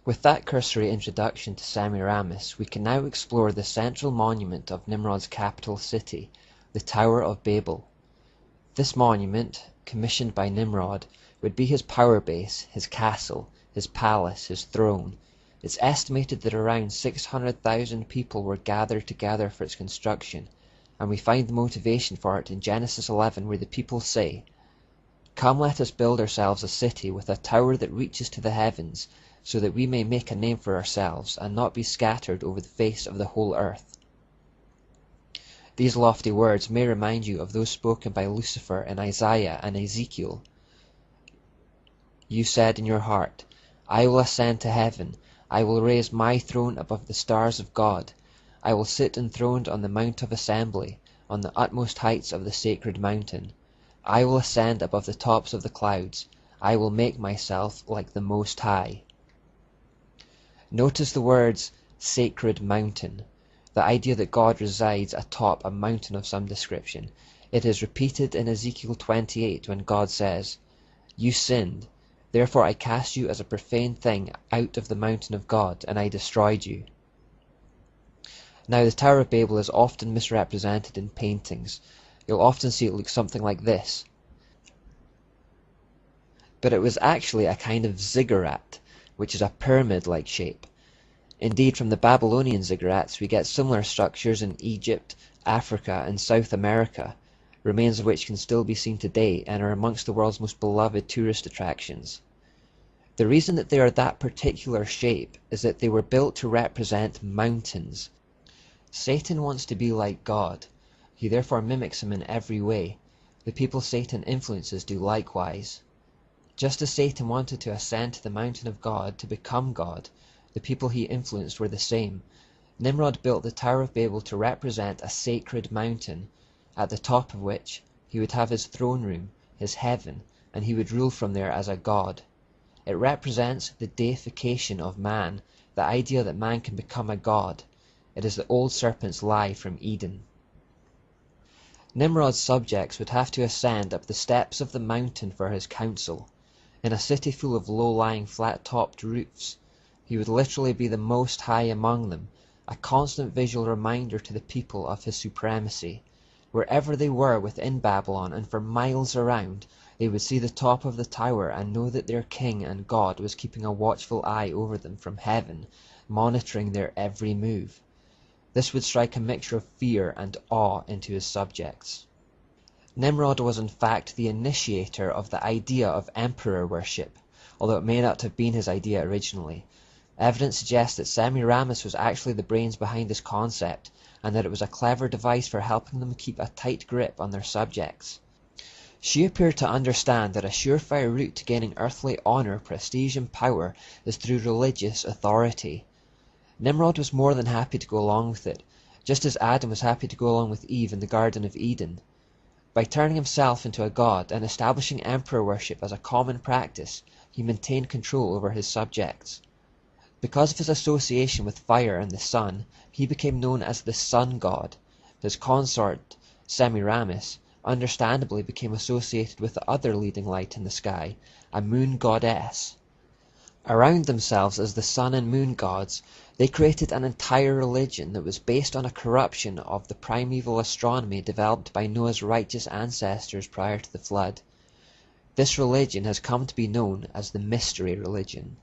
With that cursory introduction to Semiramis, we can now explore the central monument of Nimrod's capital city, the Tower of Babel. This monument, commissioned by Nimrod, would be his power base, his castle, his palace, his throne. It's estimated that around 600,000 people were gathered together for its construction, and we find the motivation for it in Genesis 11, where the people say, "Come, let us build ourselves a city with a tower that reaches to the heavens, so that we may make a name for ourselves, and not be scattered over the face of the whole earth." These lofty words may remind you of those spoken by Lucifer in Isaiah and Ezekiel. "You said in your heart, I will ascend to heaven, I will raise my throne above the stars of God. I will sit enthroned on the mount of assembly, on the utmost heights of the sacred mountain. I will ascend above the tops of the clouds. I will make myself like the Most High." Notice the words "sacred mountain," the idea that God resides atop a mountain of some description. It is repeated in Ezekiel 28 when God says, "You sinned, therefore I cast you as a profane thing out of the mountain of God, and I destroyed you." Now, the Tower of Babel is often misrepresented in paintings. You'll often see it look something like this. But it was actually a kind of ziggurat, which is a pyramid-like shape. Indeed, from the Babylonian ziggurats we get similar structures in Egypt, Africa, and South America, remains of which can still be seen today and are amongst the world's most beloved tourist attractions. The reason that they are that particular shape is that they were built to represent mountains. Satan wants to be like God. He therefore mimics him in every way. The people Satan influences do likewise. Just as Satan wanted to ascend to the mountain of God to become God, the people he influenced were the same. Nimrod built the Tower of Babel to represent a sacred mountain, at the top of which he would have his throne room, his heaven, and he would rule from there as a god. It represents the deification of man, the idea that man can become a god. It is the old serpent's lie from Eden. Nimrod's subjects would have to ascend up the steps of the mountain for his council. In a city full of low-lying flat-topped roofs, he would literally be the Most High among them, a constant visual reminder to the people of his supremacy. Wherever they were within Babylon and for miles around, they would see the top of the tower and know that their king and God was keeping a watchful eye over them from heaven, monitoring their every move. This would strike a mixture of fear and awe into his subjects. Nimrod was in fact the initiator of the idea of emperor worship, although it may not have been his idea originally. Evidence suggests that Semiramis was actually the brains behind this concept, and that it was a clever device for helping them keep a tight grip on their subjects. She appeared to understand that a surefire route to gaining earthly honor, prestige, and power is through religious authority. Nimrod was more than happy to go along with it, just as Adam was happy to go along with Eve in the Garden of Eden. By turning himself into a god and establishing emperor worship as a common practice, he maintained control over his subjects. Because of his association with fire and the sun, he became known as the sun god. His consort, Semiramis, understandably became associated with the other leading light in the sky, a moon goddess. Around themselves as the sun and moon gods, they created an entire religion that was based on a corruption of the primeval astronomy developed by Noah's righteous ancestors prior to the flood. This religion has come to be known as the Mystery Religion.